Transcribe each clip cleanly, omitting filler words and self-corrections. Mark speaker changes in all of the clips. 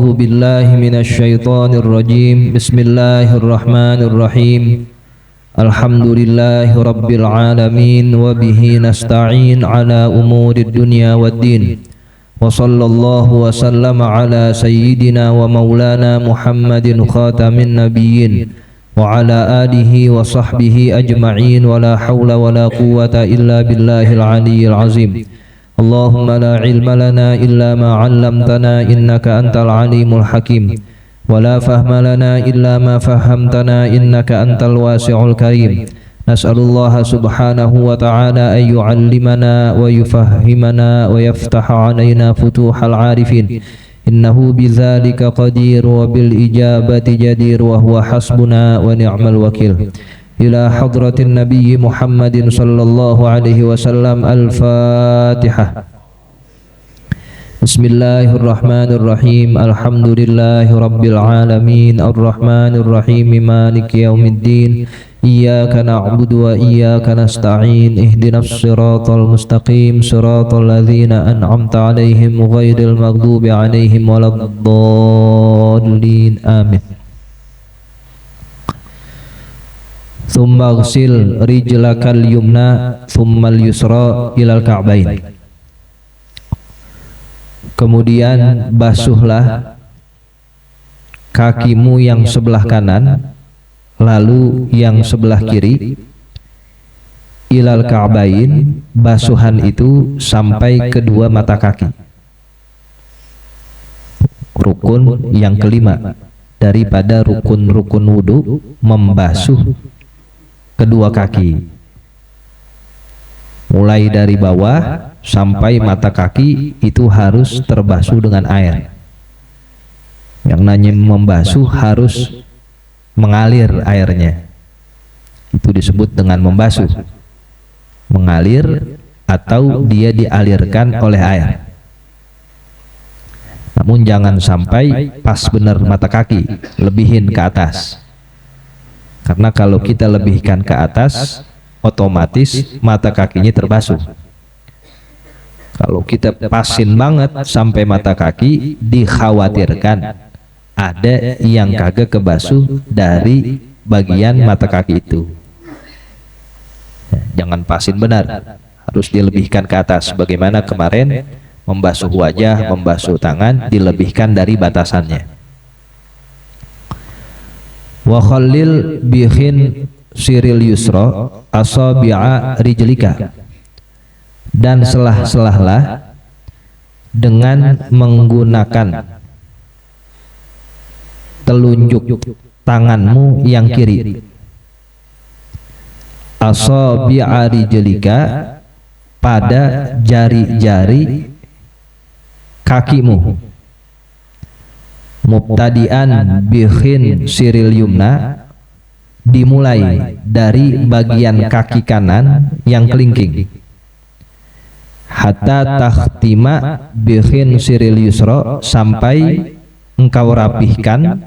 Speaker 1: أعوذ بالله من الشيطان الرجيم. بسم الله الرحمن الرحيم. الحمد لله رب العالمين وبه نستعين على أمور الدنيا والدين وصلى الله وسلم على سيدنا ومولانا محمد خاتم النبيين وعلى آله وصحبه أجمعين ولا حول ولا قوة إلا بالله العلي العظيم. اللهم لا علم لنا إلا ما علمتنا إنك أنت العليم الحكيم ولا فهم لنا إلا ما فهمتنا إنك أنت الواسع الكريم. نسأل الله سبحانه وتعالى أن يعلمنا ويفهمنا ويفتح علينا فتوح العارفين إنه بذلك قدير وبالإجابة جدير وهو حسبنا ونعم الوكيل. إلى حضرة النبي محمد صلى الله عليه وسلم. الفاتحة. بسم الله الرحمن الرحيم. الحمد لله رب العالمين الرحمن الرحيم مالك يوم الدين. إياك نعبد وإياك نستعين. اهدنا الصراط المستقيم صراط الذين أنعمت عليهم غير المغضوب عليهم ولا الضالين. آمين. ثم اغسل رجلك اليمنى ثم اليسرى إلى الكعبين. Kemudian basuhlah kakimu yang sebelah kanan, lalu yang sebelah kiri, ilal ka'bain, basuhan itu sampai kedua mata kaki. Rukun yang kelima daripada rukun-rukun wudu, membasuh kedua kaki, mulai dari bawah sampai mata kaki itu harus terbasuh dengan air. Yang namanya membasuh harus mengalir airnya, itu disebut dengan membasuh. Mengalir atau dia dialirkan oleh air. Namun jangan sampai pas benar mata kaki, lebihin ke atas. Karena kalau kita lebihkan ke atas, otomatis mata kakinya terbasuh. Kalau kita pasin banget sampai mata kaki, dikhawatirkan ada yang kagak kebasuh dari bagian mata kaki itu. Jangan pasin benar, harus dilebihkan ke atas. Bagaimana kemarin membasuh wajah, membasuh tangan, dilebihkan dari batasannya. Wa khallil bihin siril yusra asabi'a rijlika, dan selah-selahlah dengan menggunakan telunjuk tanganmu yang kiri. Asabi'a rijlika, pada jari-jari kakimu. Mubtadi'an bihin siril yumna, dimulai dari bagian kaki kanan yang kelingking, hatta takhtima bihin siril yusra, sampai engkau rapihkan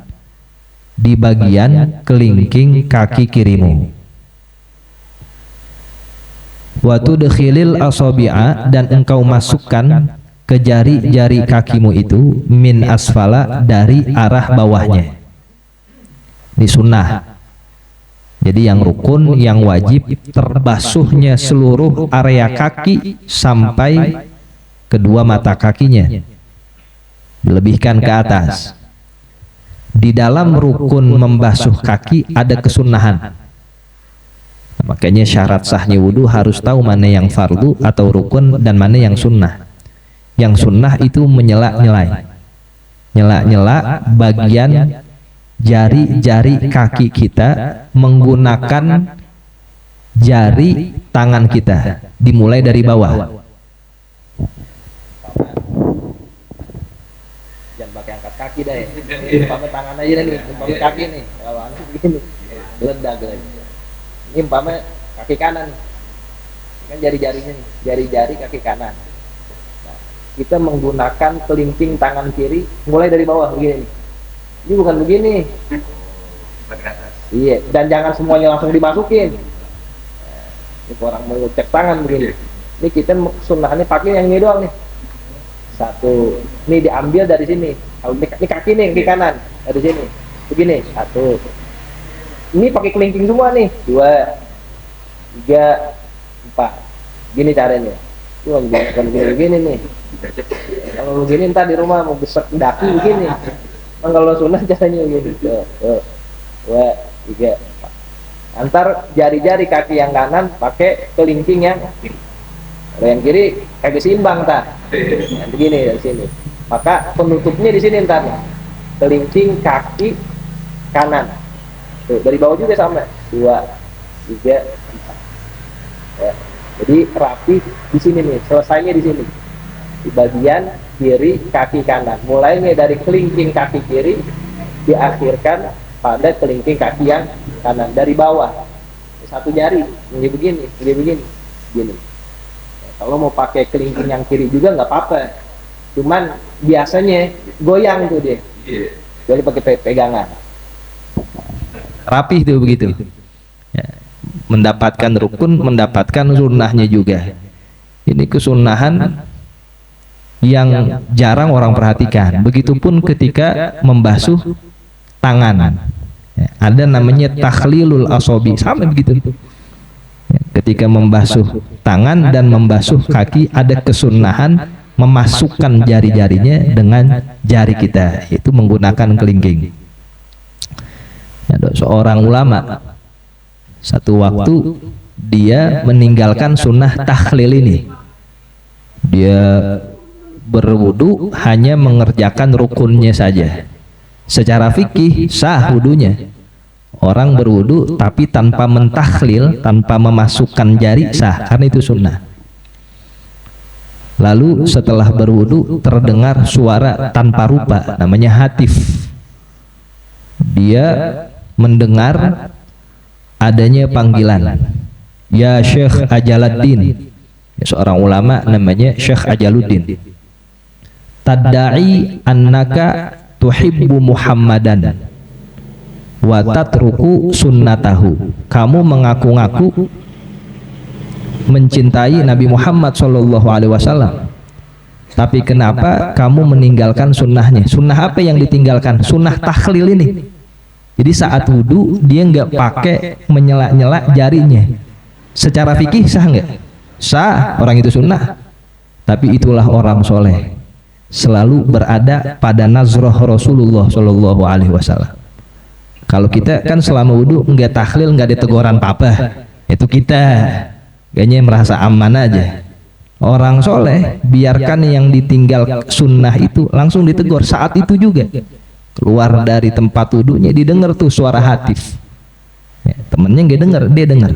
Speaker 1: di bagian kelingking kaki kirimu. Wa tudkhilil asabi'a, dan engkau masukkan ke jari-jari kakimu itu min asfala, dari arah bawahnya. Ini sunnah. Jadi yang rukun, yang wajib, terbasuhnya seluruh area kaki sampai kedua mata kakinya, dilebihkan ke atas. Di dalam rukun membasuh kaki ada kesunahan. Makanya syarat sahnya wudu harus tahu mana yang fardu atau rukun dan mana yang sunnah. Yang sunnah itu menyela-nyelai, nyela-nyela bagian jari-jari kaki kita menggunakan jari tangan kita, dimulai dari bawah. Jangan pakai angkat kaki dah ya. Umpamanya tangan aja nih, umpamanya kaki nih. Kalau angkat begini, geledak lagi. Ini umpamanya kaki kanan, kan jari-jarinya nih, jari-jari kaki kanan. Nah, kita menggunakan kelingking tangan kiri, mulai dari bawah begini. Ini bukan begini. Iya, dan jangan semuanya langsung dimasukin. Ini orang mau cek tangan begini. Ini kita sunnahnya pakai yang ini doang nih. Satu,
Speaker 2: Ini diambil dari sini. Kalau ini kaki nih, kaki kanan dari sini. Begini, 1. Ini pakai kelingking semua nih. 2, 3, 4. Gini caranya. Tuh begini nih. Kalau begini ntar di rumah mau besar daki begini. Kalau sunnah caranya begini. Tuh. 2, 3, 4. Antar jari-jari kaki yang kanan pakai kelingking yang kiri kagak seimbang tak. Nah, begini dari sini. Maka penutupnya di sini ntar kelingking kaki kanan. Tuh, dari bawah juga sama. 2, 3, 4. Ya. Jadi rapi di sini nih, selesainya di sini. Di bagian kiri kaki kanan. Mulainya dari kelingking kaki kiri diakhirkan pada kelingking kaki yang kanan dari bawah. 1 jari, ini begini. Gini. Kalau mau pakai kelingking yang kiri juga nggak apa-apa. Cuman biasanya goyang tuh dia. Jadi pakai pegangan.
Speaker 1: Rapih tuh begitu. Ya. Mendapatkan rukun, mendapatkan sunnahnya juga. Ini kesunahan yang jarang orang perhatikan. Begitupun ketika membasuh tangan. Ya, ada namanya takhlilul asobi, sama begitu. Ya, ketika membasuh tangan dan membasuh kaki ada kesunahan memasukkan jari-jarinya dengan jari kita, itu menggunakan kelingking. Ada seorang ulama satu waktu dia meninggalkan sunnah takhlil ini. Dia berwudu hanya mengerjakan rukunnya saja. Secara fikih sah wudunya. Orang berwudu tapi tanpa mentakhlil, tanpa memasukkan jari sah, karena itu sunnah. Lalu setelah berwudu terdengar suara tanpa rupa, namanya hatif. Dia mendengar adanya panggilan, ya Syekh Ajaluddin, seorang ulama namanya Syekh Ajaluddin. Tadda'i annaka tuhibbu Muhammadan wa tatruku sunnatahu. Kamu mengaku-ngaku mencintai Nabi Muhammad SAW, tapi kenapa kamu meninggalkan sunnahnya? Sunnah apa yang ditinggalkan? Sunnah takhlil ini. Jadi saat wudu dia nggak pakai menyela-nyela jarinya. Secara fikih sah nggak? Sah, orang itu sunnah. Tapi itulah orang soleh, selalu berada pada nazroh Rasulullah SAW. Kalau kita kan selama wudu nggak takhlil, nggak ada teguran apa-apa, itu kita kayaknya merasa aman aja. Orang soleh biarkan yang ditinggal sunnah itu langsung ditegur saat itu juga. Keluar dari tempat wudunya didengar tuh suara hatif. Ya, temennya nggak dengar, dia dengar.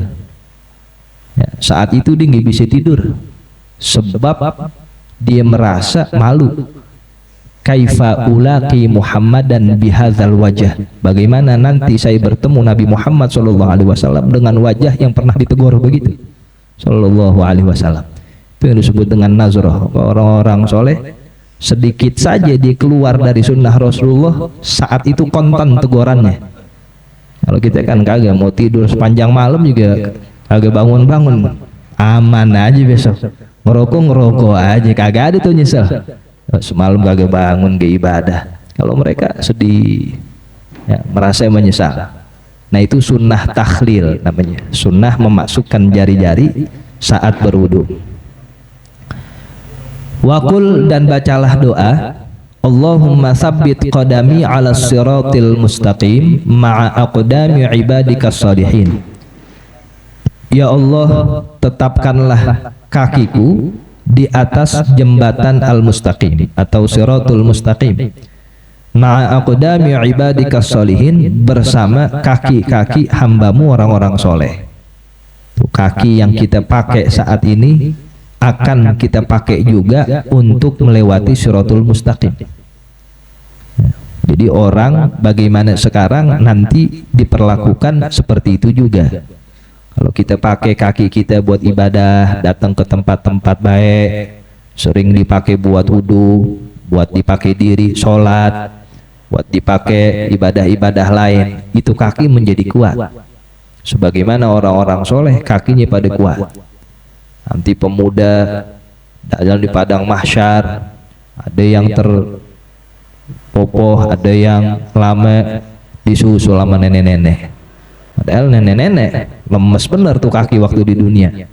Speaker 1: Ya, saat itu dia nggak bisa tidur sebab dia merasa malu. Kaifa ulaqi Muhammadan bihadzal wajah. Bagaimana nanti saya bertemu Nabi Muhammad SAW dengan wajah yang pernah ditegur begitu. Sallallahu alaihi wasallam. Itu yang disebut dengan nazroh. Orang-orang soleh sedikit saja dia keluar dari sunnah Rasulullah, saat itu kontan tegurannya. Kalau kita kan kagak, mau tidur sepanjang malam juga kagak bangun-bangun, aman aja besok. Ngerokok aja, kagak ada tuh nyesel. Semalam kagak bangun ke ibadah. Kalau mereka sedih, ya, merasa menyesal. Nah itu sunnah takhlil namanya, sunnah memasukkan jari-jari saat berwudu. Wakul, dan bacalah doa, Allahumma tsabbit qadami ala siratil mustaqim ma'a aqdami ibadika shalihin. Ya Allah, tetapkanlah kakiku di atas jembatan al-mustaqim atau siratul mustaqim ma'a aqdami ibadika shalihin, bersama kaki-kaki hambamu orang-orang soleh. Kaki yang kita pakai saat ini akan kita pakai juga untuk melewati siratul mustaqim. Jadi orang bagaimana sekarang nanti diperlakukan seperti itu juga. Kalau kita pakai kaki kita buat ibadah, datang ke tempat-tempat baik, sering dipakai buat wudu, buat dipakai diri sholat, buat dipakai ibadah-ibadah lain, itu kaki menjadi kuat. Sebagaimana orang-orang soleh kakinya pada kuat. Nanti pemuda jalan di padang mahsyar ada yang terpopoh, ada yang lama disusul sama nenek-nenek. Padahal nenek-nenek lemes bener tuh kaki waktu di dunia,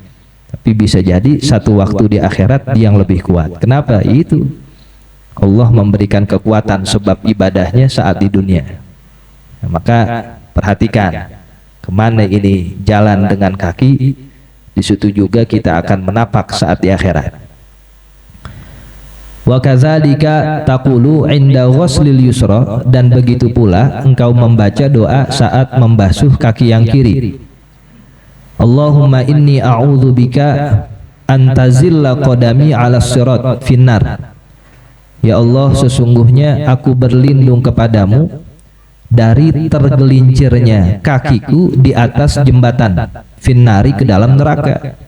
Speaker 1: tapi bisa jadi satu waktu di akhirat dia yang lebih kuat. Kenapa? Itu Allah memberikan kekuatan sebab ibadahnya saat di dunia. Nah, maka perhatikan kemana ini jalan dengan kaki, di situ juga kita akan menapak saat di akhirat. Wa kadzalika taqulu 'inda ghuslil yusra, dan begitu pula engkau membaca doa saat membasuh kaki yang kiri. Allahumma inni a'udzubika an tazilla qadami 'ala sirat finnar. Ya Allah, sesungguhnya aku berlindung kepadamu dari tergelincirnya kakiku di atas jembatan finnari, ke dalam neraka.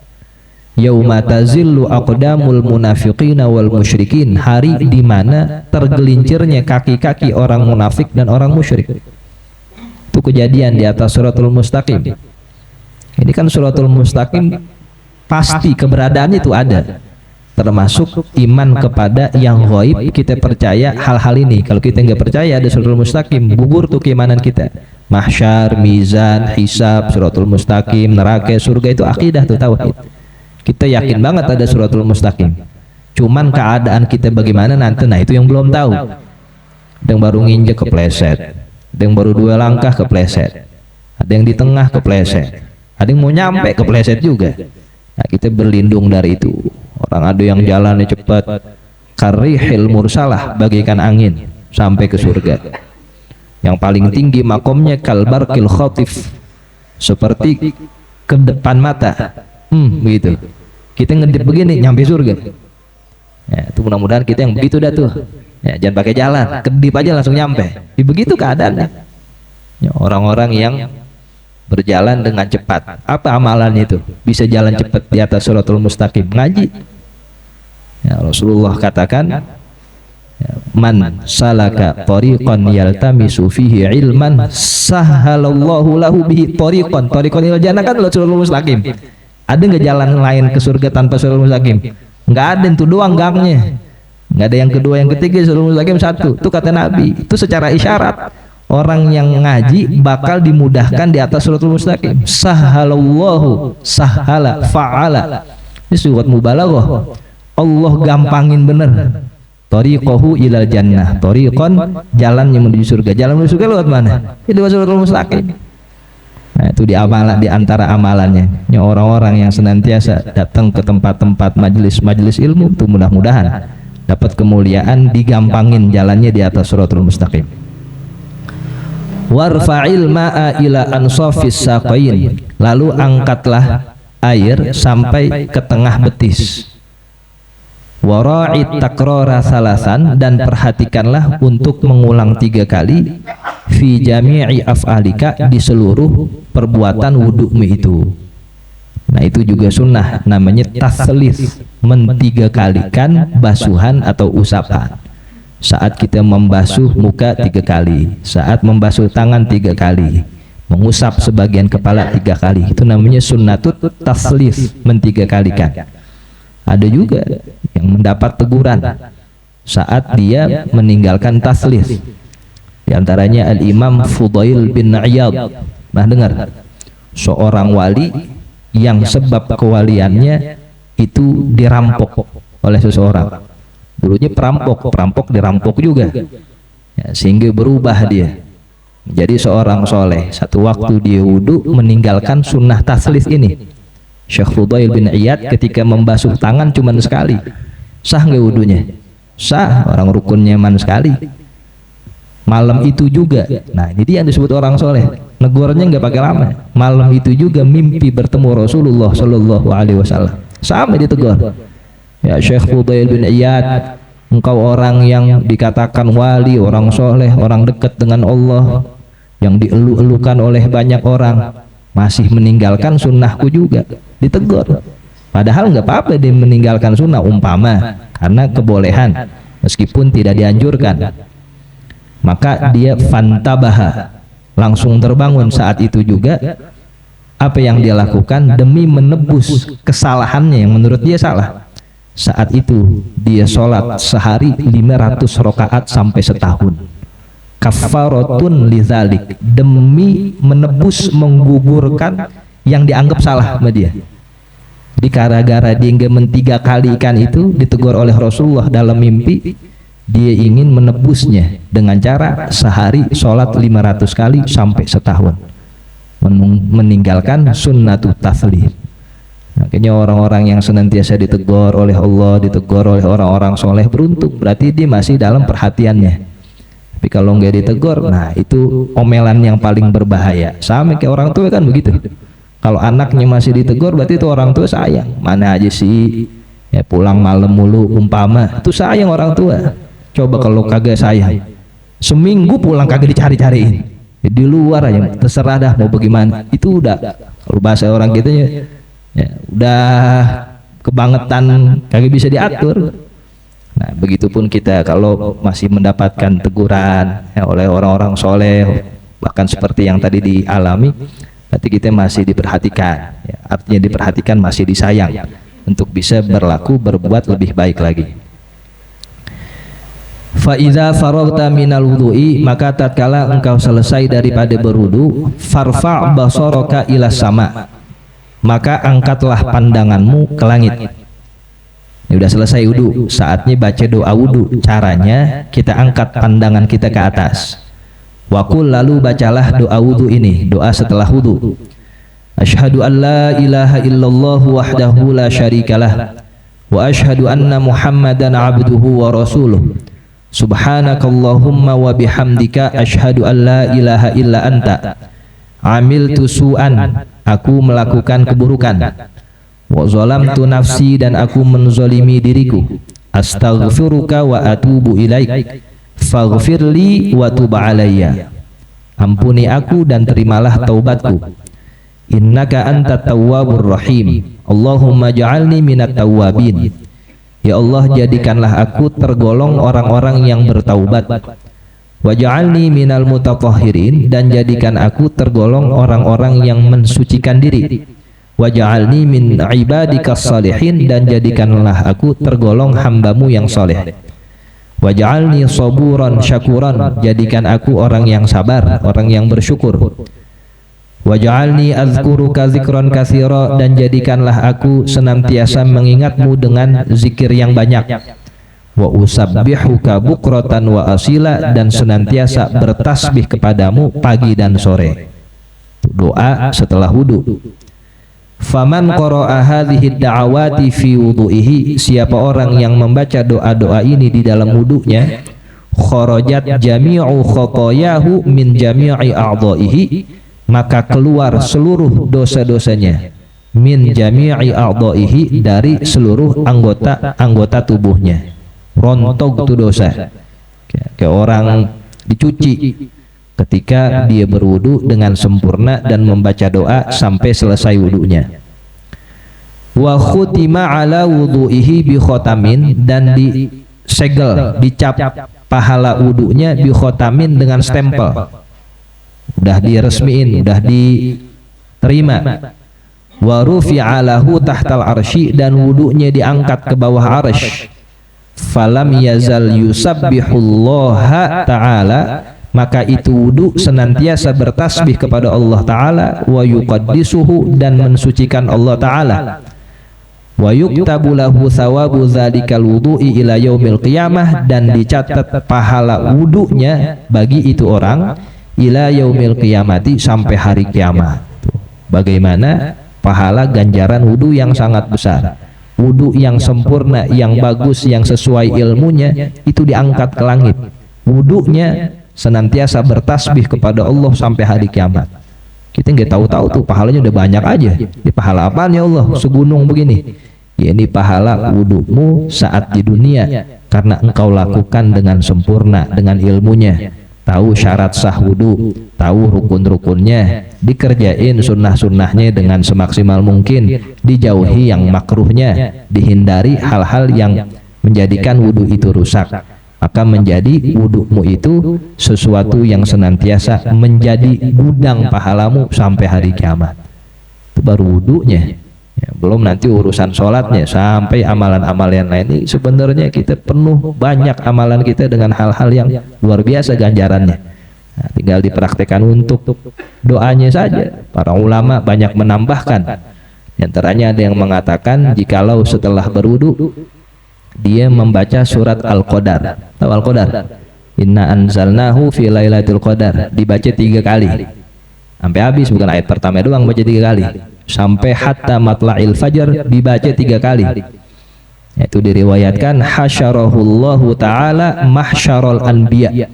Speaker 1: Yauma tazillu aqdamul munafiqina wal musyrikin, hari di mana tergelincirnya kaki-kaki orang munafik dan orang musyrik. Itu kejadian di atas Siratul Mustaqim. Ini kan Siratul Mustaqim pasti keberadaannya itu ada. Termasuk iman kepada yang ghaib, kita percaya hal-hal ini. Kalau kita nggak percaya ada Siratul Mustaqim, gugur tuh keimanan kita. Mahsyar, mizan, hisab, Siratul Mustaqim, neraka, surga, itu akidah tuh, tauhid. Kita yakin banget ada Siratul Mustaqim. Cuman keadaan kita bagaimana nanti, nah itu yang belum tahu. Ada yang baru nginjek kepleset, ada yang baru 2 langkah kepleset, ada yang di tengah kepleset, ada yang mau nyampe kepleset juga. Nah, kita berlindung dari itu. Orang ada yang jalannya cepat, karihil mursalah, bagaikan angin sampai ke surga. Yang paling tinggi makomnya kalbarkil khotif, seperti ke depan mata. Begitu. Kita ngedip begini nyampe surga. Ya, itu mudah-mudahan kita yang begitu dah tuh. Ya, jangan pakai jalan, kedip aja langsung nyampe. Begitu keadaannya. Ya, orang-orang yang berjalan dengan cepat. Apa amalannya itu? Bisa jalan cepat di atas Siratul Mustaqim, ngaji. Ya, Rasulullah katakan, man salaka tariqan yaltamisu fihi ilman sahhalallahu lahu bihi tariqan. Tariqan ilal jannah kan Siratul Mustaqim. Ada nggak jalan lain ke surga tanpa Siratul Mustaqim? Nggak ada, itu doang gangnya. Nggak ada yang kedua, yang ketiga, Siratul Mustaqim satu. Itu kata Nabi. Itu secara isyarat orang yang ngaji bakal dimudahkan di atas Siratul Mustaqim. Sahhalallahu, sahhala, fa'ala. Ini surat mubalaghah. Allah gampangin bener. Tariqahu ilal jannah. Tariqan, jalannya menuju surga. Jalan menuju surga lewat mana? Itu Siratul Mustaqim. Nah, itu di antara amalannya. Ini orang-orang yang senantiasa datang ke tempat-tempat majelis ilmu, itu mudah-mudahan dapat kemuliaan, digampangin jalannya di atas Siratul Mustaqim. Warfa'il ma'a ila ansafis saqain, lalu angkatlah air sampai ke tengah betis. Wara'id takrara salasan, dan perhatikanlah untuk mengulang 3 kali fi jami'i af'alika, di seluruh perbuatan wudhumu itu. Nah, itu juga sunnah, namanya taslis, men-3-kalikan basuhan atau usapan. Saat kita membasuh muka 3 kali, saat membasuh tangan 3 kali, mengusap sebagian kepala 3 kali, itu namanya sunnatut taslis, men-3-kalikan. Ada juga yang mendapat teguran saat dia meninggalkan taslis. Di antaranya Al-Imam Fudail bin Iyad. Nah, dengar, seorang wali yang sebab kewaliannya itu dirampok oleh seseorang. Dulunya perampok dirampok juga. Ya, sehingga berubah dia menjadi seorang soleh. Satu waktu dia wudhu meninggalkan sunnah taslis ini. Syekh Fudail bin Iyad ketika membasuh tangan cuma sekali. Sah nggak wudhunya? Sah, orang rukunnya man sekali. Malam itu juga, nah ini dia yang disebut orang soleh. Negornya nggak pakai lama. Malam itu juga mimpi bertemu Rasulullah Shallallahu Alaihi Wasallam. Sama ditegur. Ya Syekh Fudail bin Iyad, engkau orang yang dikatakan wali, orang soleh, orang dekat dengan Allah, yang dielu-elukan oleh banyak orang, masih meninggalkan sunnahku juga. Ditegur. Padahal nggak apa-apa dia meninggalkan sunnah, umpama karena kebolehan, meskipun tidak dianjurkan. Maka dia fantabaha, langsung terbangun saat itu juga. Apa yang dia lakukan demi menebus kesalahannya yang menurut dia salah. saat itu dia sholat sehari 500 rakaat sampai setahun. Kafaratun lidzalik, demi menebus menggugurkan yang dianggap salah sama dia. Jadi gara-gara dia nggak 3 kali ikan itu ditegur oleh Rasulullah dalam mimpi, dia ingin menebusnya dengan cara sehari sholat 500 kali sampai setahun, meninggalkan sunnatut taflil. Makanya orang-orang yang senantiasa ditegur oleh Allah, ditegur oleh orang-orang soleh beruntung, berarti dia masih dalam perhatiannya. Tapi kalau nggak ditegur, nah itu omelan yang paling berbahaya. Sama kayak orang tua kan begitu. Kalau anaknya masih ditegur, berarti itu orang tua sayang. Mana aja sih, ya pulang malam mulu umpama, itu sayang orang tua. Coba kalau kagak sayang, seminggu pulang kagak dicari-cariin, ya, di luar aja terserah dah mau bagaimana. Itu udah, kalau bahasa orang gitu ya udah kebangetan, kagak bisa diatur. Nah begitupun kita kalau masih mendapatkan teguran ya, oleh orang-orang soleh, bahkan seperti yang tadi dialami, berarti kita masih diperhatikan ya, artinya diperhatikan, masih disayang untuk bisa berbuat lebih baik lagi. Fa iza faragta minal wudu'i, maka tatkala engkau selesai daripada berwudu, farfa' basaraka ila sama, maka angkatlah pandanganmu ke langit. Ini udah selesai wudu, saatnya baca doa wudu. Caranya kita angkat pandangan kita ke atas. Wakul, lalu bacalah doa wudu ini, doa setelah wudu. Asyhadu an la ilaha illallah wahdahu la syarikalah, wa asyhadu anna Muhammadan abduhu wa rasuluh. Subhanakallahumma wa bihamdika asyhadu an la ilaha illa anta amiltu su'an, aku melakukan keburukan. Wa zalamtu nafsi, dan aku menzalimi diriku. Astaghfiruka wa atubu ilaik, faghfirli wa tub alayya, ampuni aku dan terimalah taubatku. Innaka antat tawwabur rahim, Allahumma ja'alni minat tawwabin, ya Allah jadikanlah aku tergolong orang-orang yang bertaubat. Waj'alni minal mutatahhirin, dan jadikan aku tergolong orang-orang yang mensucikan diri. Waj'alni min ibadikas salihin, dan jadikanlah aku tergolong hambamu yang soleh. Waj'alni saburan syakuran, jadikan aku orang yang sabar, orang yang bersyukur. Waj'alni azkuruka zikran katsira, dan jadikanlah aku senantiasa mengingatmu dengan zikir yang banyak. Wa usabbihuka bukratan wa asila, dan senantiasa bertasbih kepadamu pagi dan sore. Doa setelah wudu. Faman qara'a hadhihi da'awati fi wudu'ihi, siapa orang yang membaca doa-doa ini di dalam wudunya, kharajat jami'u khotoyahu min jami'i a'dha'ihi, maka keluar seluruh dosa-dosanya, min jami'i a'dha'ihi, dari seluruh anggota tubuhnya. Rontok itu dosa, kayak orang dicuci ketika dia berwudu dengan sempurna dan membaca doa sampai selesai wudunya. Wa khutima ala wudu'ihi bi khotamin, dan disegel, dicap pahala wudunya bi khotamin, dengan stempel. Udah diresmiin, udah diterima. Wa rufi'a lahu tahtal arsy, dan wudunya diangkat ke bawah arsy. Falam yazal yusabbihullaha ta'ala, maka itu wudu senantiasa bertasbih kepada Allah Ta'ala. Wa yuqaddisuhu, dan mensucikan Allah Ta'ala. Wa yuktabu lahu thawabu dzalikal wudu'i ila yaumil qiyamah, dan dicatat pahala wudunya bagi itu orang ila yaumil qiyamati, sampai hari kiamat. Bagaimana pahala ganjaran wudu yang sangat besar. Wudu yang sempurna, yang bagus, yang sesuai ilmunya, itu diangkat ke langit. Wudunya senantiasa bertasbih kepada Allah sampai hari kiamat. Kita nggak tahu-tahu tuh pahalanya udah banyak aja. Di pahala apaan ya Allah segunung begini? Ya ini pahala wudumu saat di dunia, karena engkau lakukan dengan sempurna, dengan ilmunya. Tahu syarat sah wudu, tahu rukun-rukunnya, dikerjain sunnah-sunnahnya dengan semaksimal mungkin, dijauhi yang makruhnya, dihindari hal-hal yang menjadikan wudu itu rusak. Maka menjadi wudumu itu sesuatu yang senantiasa menjadi gudang pahalamu sampai hari kiamat. Itu baru wudunya. Ya, belum nanti urusan sholatnya sampai amalan-amalan lain. Ini sebenarnya kita penuh banyak amalan kita dengan hal-hal yang luar biasa ganjarannya. Nah, tinggal dipraktekkan untuk doanya saja. Para ulama banyak menambahkan. Di antaranya ada yang mengatakan jikalau setelah berwudu dia membaca surat Al-Qadar. Tahu Al-Qadar? Inna anzalnahu fi lailatul qadar, dibaca 3 kali. Sampai habis, bukan ayat pertama doang, baca 3 kali. Sampai hatta matla'il fajar dibaca 3 kali. Itu diriwayatkan hasyarahullahu ta'ala mahsyarul anbiya.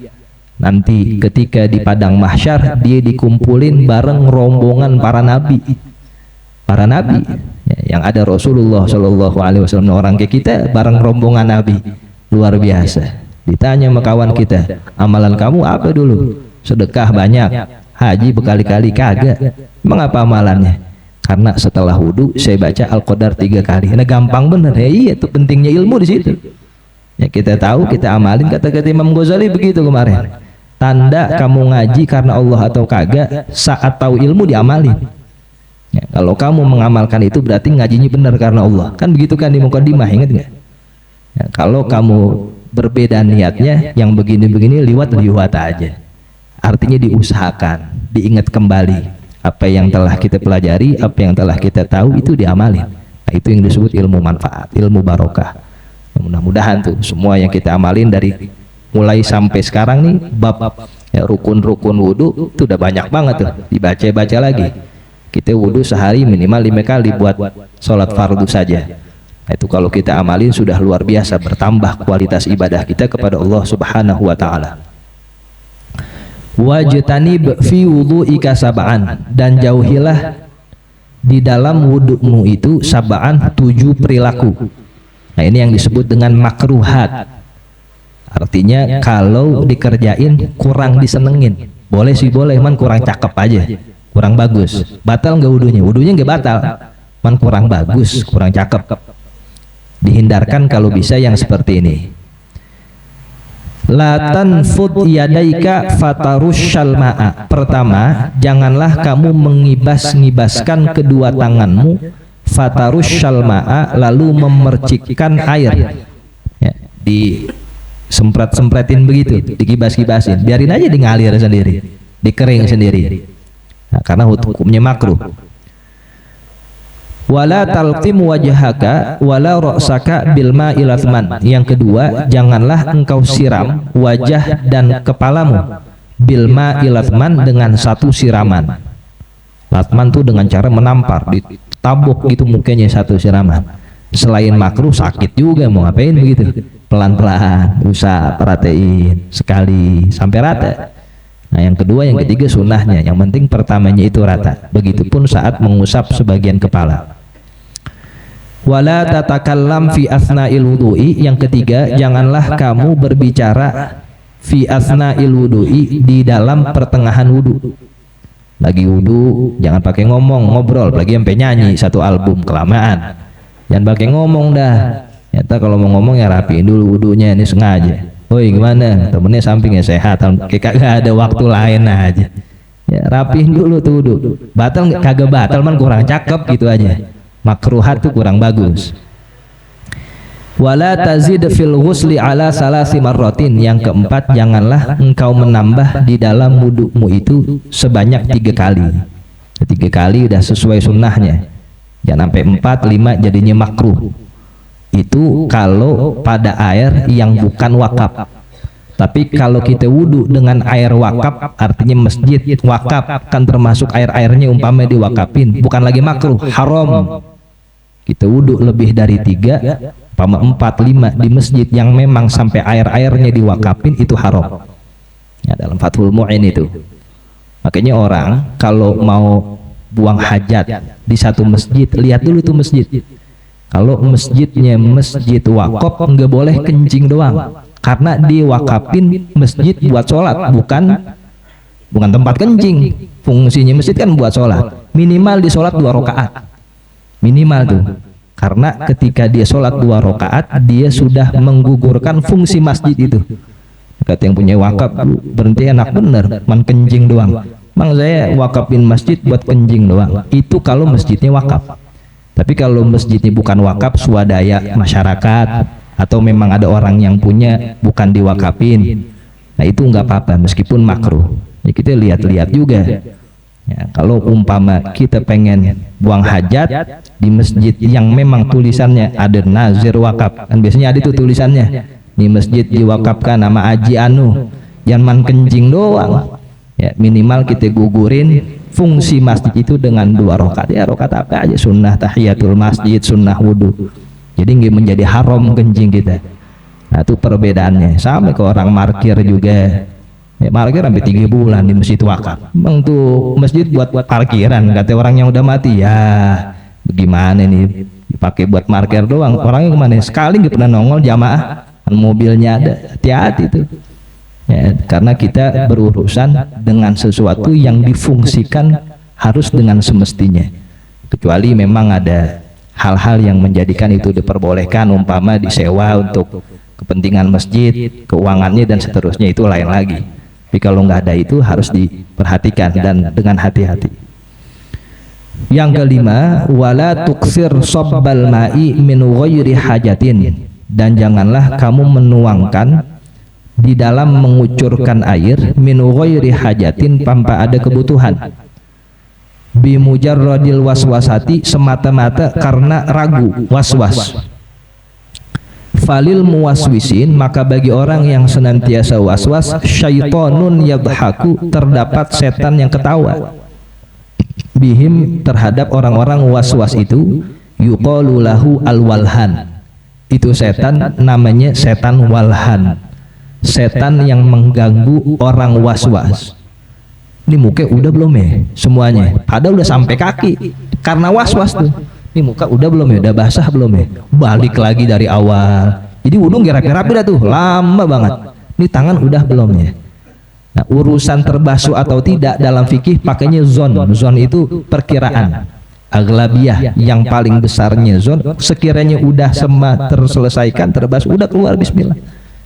Speaker 1: Nanti ketika di padang mahsyar dia dikumpulin bareng rombongan para nabi. Para nabi ya, yang ada Rasulullah Shallallahu Alaihi Wasallam, orang kayak kita bareng rombongan nabi, luar biasa. Ditanya sama kawan kita, amalan kamu apa dulu? Sedekah banyak, haji berkali-kali kagak. Emang apa amalannya? Karena setelah wudhu saya baca Al-Qadar 3 kali. Nah gampang bener ya, iya itu pentingnya ilmu di situ. Ya kita tahu, kita amalin. Kata-kata Imam Ghazali begitu kemarin. Tanda kamu ngaji karena Allah atau kagak saat tahu ilmu diamalin. Ya, kalau kamu mengamalkan itu berarti ngajinya benar karena Allah. Kan begitu kan di mukadimah, ingat nggak? Ya, kalau kamu berbeda niatnya, yang begini-begini liwat aja. Artinya diusahakan, diingat kembali. Apa yang telah kita pelajari, apa yang telah kita tahu itu diamalin. Nah, itu yang disebut ilmu manfaat, ilmu barokah. Ya, mudah-mudahan tuh semua yang kita amalin dari mulai sampai sekarang nih bab ya, rukun-rukun wudhu itu udah banyak banget tuh, dibaca-baca lagi. Kita wudhu sehari minimal 5 kali buat sholat fardu saja. Nah, itu kalau kita amalin sudah luar biasa, bertambah kualitas ibadah kita kepada Allah Subhanahu wa Ta'ala. Wajtanib fi wudu'ika sab'an, dan jauhilah di dalam wudu'mu itu sab'an 7 perilaku. Nah ini yang disebut dengan makruhat. Artinya kalau dikerjain kurang disenengin. Boleh sih boleh, man kurang cakep aja, kurang bagus. Batal nggak wudunya? Wudunya nggak batal, man kurang bagus, kurang cakep. Dihindarkan kalau bisa yang seperti ini. La tanfud yadaika fatarusyal ma'a. Pertama, janganlah kamu mengibas-ngibaskan kedua tanganmu, fatarusyal ma'a, lalu memercikkan air. Ya, disempret-sempretin begitu, dikibas-kibasin. Biarin aja di ngalir sendiri, dikering sendiri. Nah, karena hukumnya makruh. Wala talqim wajhaka wala ra'saka bil ma'il athman. Yang kedua, janganlah engkau siram wajah dan kepalamu bil ma'il athman, dengan satu siraman. Latman tuh dengan cara menampar, ditabuk gitu mukanya satu siraman. Selain makruh, sakit juga, mau ngapain begitu? Pelan-pelan, usap, ratain sekali sampai rata. Nah yang kedua, yang ketiga sunnahnya. Yang penting pertamanya itu rata. Begitupun saat mengusap sebagian kepala. Wala tatakallam fi asna'il wudu'i. Yang ketiga, janganlah kamu berbicara fi asna'il wudu'i, di dalam pertengahan wudu. Lagi wudu jangan pakai ngomong, ngobrol, lagi sampai nyanyi satu album, kelamaan. Jangan pakai ngomong dah. Nyata kalau mau ngomong ya rapiin dulu wudunya, ini sengaja. Woi gimana? Temennya sampingnya sehat, kayak gak ada waktu lain aja. Ya, rapiin dulu tuh wudu. Batal kagak batal, man kurang cakep gitu aja. Makruhat tuh kurang bagus. Wala tazid fil ghusli ala salasi marratin. Yang keempat, janganlah engkau menambah di dalam wudu'mu itu sebanyak 3 kali. 3 kali udah sesuai sunnahnya. Jangan sampai 4, 5 jadinya makruh. Itu kalau pada air yang bukan wakaf. Tapi kalau kita wudhu dengan air wakaf, artinya masjid wakaf, kan termasuk air-airnya umpama diwakafin, bukan lagi makruh, haram. Kita wudhu lebih dari 3, umpama 4, 5 di masjid yang memang sampai air-airnya diwakafin, itu haram. Ya, dalam Fathul Mu'in itu. Makanya orang kalau mau buang hajat di satu masjid, lihat dulu tuh masjid. Kalau masjidnya masjid wakaf, nggak boleh kencing doang, karena diwakafin masjid buat sholat, bukan tempat kencing. Fungsinya masjid kan buat sholat, minimal di sholat 2 rakaat minimal tuh, karena ketika dia sholat 2 rakaat dia sudah menggugurkan fungsi masjid itu. Kata yang punya wakaf, berhenti enak bener, man kencing doang. Mang saya wakafin masjid buat kencing doang, itu kalau masjidnya wakaf. Tapi kalau masjidnya bukan wakaf, swadaya masyarakat, atau memang ada orang yang punya bukan diwakafin, nah itu nggak apa-apa meskipun makruh. Ya, kita lihat-lihat juga. Ya, kalau umpama kita pengen buang hajat di masjid yang memang tulisannya ada nazir wakaf, kan biasanya ada itu tulisannya, di masjid diwakafkan nama Aji Anu, jangan kencing doang. Ya, minimal kita gugurin fungsi masjid itu dengan 2 rakaat. Ya rakaat apa aja, sunnah tahiyatul masjid, sunnah wudu. Jadi nggak menjadi haram kencing kita. Nah itu perbedaannya. Sama ke orang markir juga. Ya, parkir sampai 3 bulan di masjid wakaf. Emang tuh masjid buat parkiran, kata orang yang udah mati. Ya bagaimana nih, dipakai buat parkir doang, orangnya kemana? Sekali nggak pernah nongol jamaah, mobilnya ada. Hati-hati tuh ya, karena kita berurusan dengan sesuatu yang difungsikan harus dengan semestinya, kecuali memang ada hal-hal yang menjadikan itu diperbolehkan, umpama disewa untuk kepentingan masjid, keuangannya dan seterusnya, itu lain lagi. Tapi kalau nggak ada itu harus diperhatikan dan dengan hati-hati. Yang kelima, wala tuksir sabbal ma'i min ghairi hajatin, dan janganlah kamu menuangkan di dalam mengucurkan air min ghairi hajatin tanpa ada kebutuhan, bi mujarradil waswasati, semata-mata karena ragu, waswas. Falil muwaswisin, maka bagi orang yang senantiasa waswas, syaitonun yadhaku, terdapat setan yang ketawa, bihim, terhadap orang-orang waswas itu, yuqalu lahu al-walhan, itu setan namanya setan walhan, setan yang mengganggu orang waswas. Ini muka udah belum ya semuanya, padahal udah sampai kaki karena waswas tuh. Ini muka udah belum ya, udah basah belum ya, balik lagi dari awal. Jadi wudhu nggak rapi-rapi dah tuh, lama banget. Ini tangan udah belum ya. Nah, urusan terbasuh atau tidak dalam fikih pakainya zon. Zon itu perkiraan aglabiyah, yang paling besarnya zon. Sekiranya udah terselesaikan, terbasuh, udah keluar bismillah.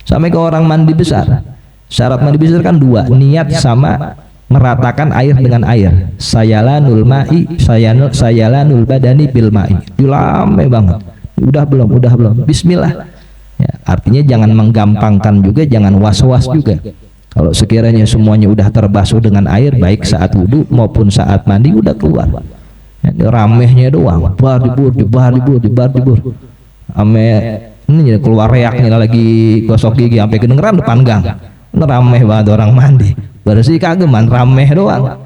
Speaker 1: Sampai ke orang mandi besar, syarat mandi besar kan 2, niat sama meratakan air dengan air. Sayalanul ma'i, sayalanul badani bil ma'i. Itu lama banget. Udah belum, bismillah. Ya, artinya jangan menggampangkan juga, jangan was-was juga. Kalau sekiranya semuanya udah terbasuh dengan air, baik saat wudhu maupun saat mandi, udah keluar. Ya, ramehnya doang, bar dibur. Ame ini keluar reaknya lagi gosok gigi sampai kedengeran depan gang. Rameh banget orang mandi. Bersih kageman, rameh doang.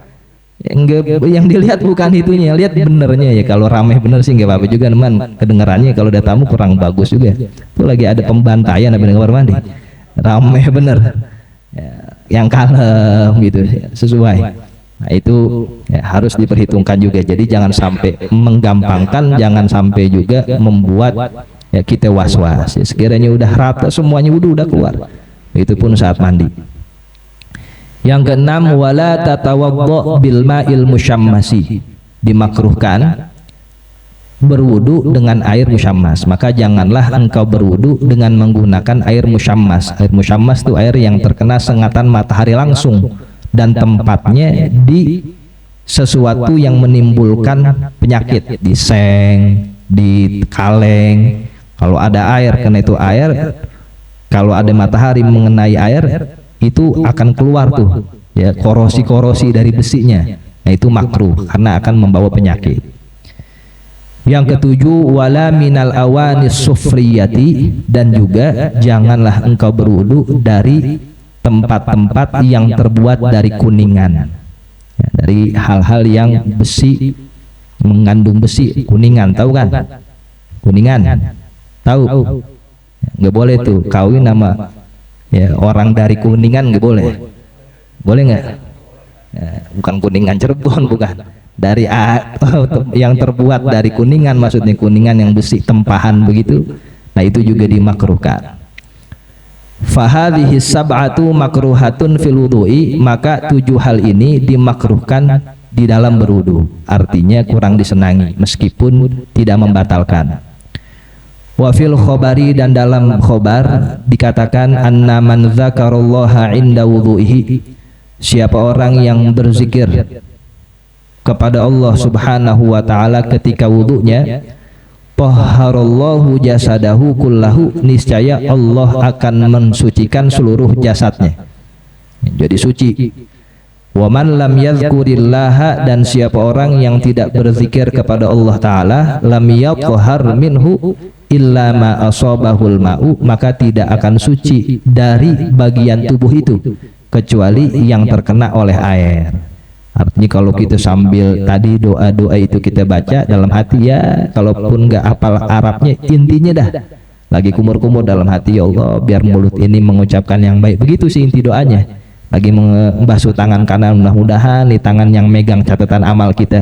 Speaker 1: Yang dilihat bukan itunya, lihat benernya ya. Kalau rameh bener sih nggak apa-apa juga teman. Kedengarannya kalau ada tamu kurang bagus juga. Itu lagi ada pembantaian di kamar mandi. Rameh bener. Ya, yang kalem gitu sesuai. Nah itu ya, harus diperhitungkan juga. Jadi jangan sampai menggampangkan, jangan sampai juga membuat ya kita was-was. Ya, sekiranya udah rata semuanya udah keluar. Itu pun saat mandi. Yang keenam, wala tatawaddo bil ma'il musyammasi, dimakruhkan berwudu dengan air musyammas. Maka janganlah engkau berwudu dengan menggunakan air musyammas. Air musyammas itu air yang terkena sengatan matahari langsung dan tempatnya di sesuatu yang menimbulkan penyakit, di seng, di kaleng. Kalau ada air, karena itu air, kalau ada matahari mengenai air, itu akan keluar tuh ya korosi-korosi dari besinya. Nah itu makruh karena akan membawa penyakit. Yang ketujuh, wala minal awanis sufriyati, dan juga janganlah engkau berwudu dari tempat-tempat yang terbuat dari kuningan ya, dari hal-hal yang besi, mengandung besi. Kuningan tahu kan? Kuningan tahu? Nggak boleh tuh kawin nama ya orang dari Kuningan, nggak boleh. Boleh nggak? Ya, bukan Kuningan Cirebon, bukan. Dari yang terbuat dari kuningan, maksudnya kuningan yang besi tempahan begitu. Nah itu juga dimakruhkan. Fahadhihi sab'atu makruhatun fil wudu'i, maka 7 hal ini dimakruhkan di dalam berwudu. Artinya kurang disenangi meskipun tidak membatalkan. Wa fil khobari, dan dalam khobar dikatakan anna man dzakarallaha inda wudu'ihi, siapa orang yang berzikir kepada Allah subhanahu wa ta'ala ketika wudunya, tahharallahu jasadahu kullahu, niscaya Allah akan mensucikan seluruh jasadnya, jadi suci. Wa man lam yadhkurillaha, dan siapa orang yang tidak berzikir kepada Allah Ta'ala, lam yathhar minhu illa ma asabahul ma'u, maka tidak akan suci dari bagian tubuh itu kecuali yang terkena oleh air. Artinya kalau kita sambil tadi doa-doa itu kita baca dalam hati, ya kalaupun nggak hafal Arabnya, intinya dah lagi kumur-kumur dalam hati, ya Allah biar mulut ini mengucapkan yang baik, begitu sih inti doanya. Lagi membasuh tangan kanan, mudah-mudahan di tangan yang megang catatan amal kita.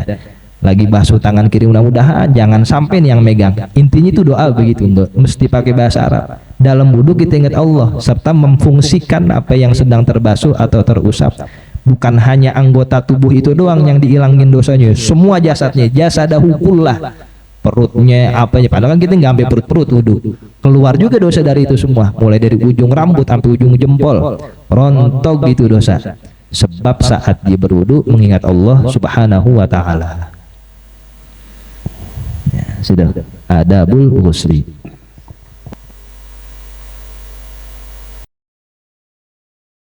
Speaker 1: Lagi basuh tangan kiri, mudah-mudahan jangan sampai yang megang. Intinya itu doa begitu, mesti pakai bahasa Arab. Dalam wudu kita ingat Allah serta memfungsikan apa yang sedang terbasuh atau terusap. Bukan hanya anggota tubuh itu doang yang dihilangin dosanya, semua jasadnya, jasadahu kullah, perutnya, apanya. Padahal kan kita nggak sampai perut-perut wudu, keluar juga dosa dari itu semua, mulai dari ujung rambut sampai ujung jempol, rontok gitu dosa. Sebab saat dia berwudu mengingat Allah Subhanahu wa Ta'ala. Ya, sudah adabul ghusli.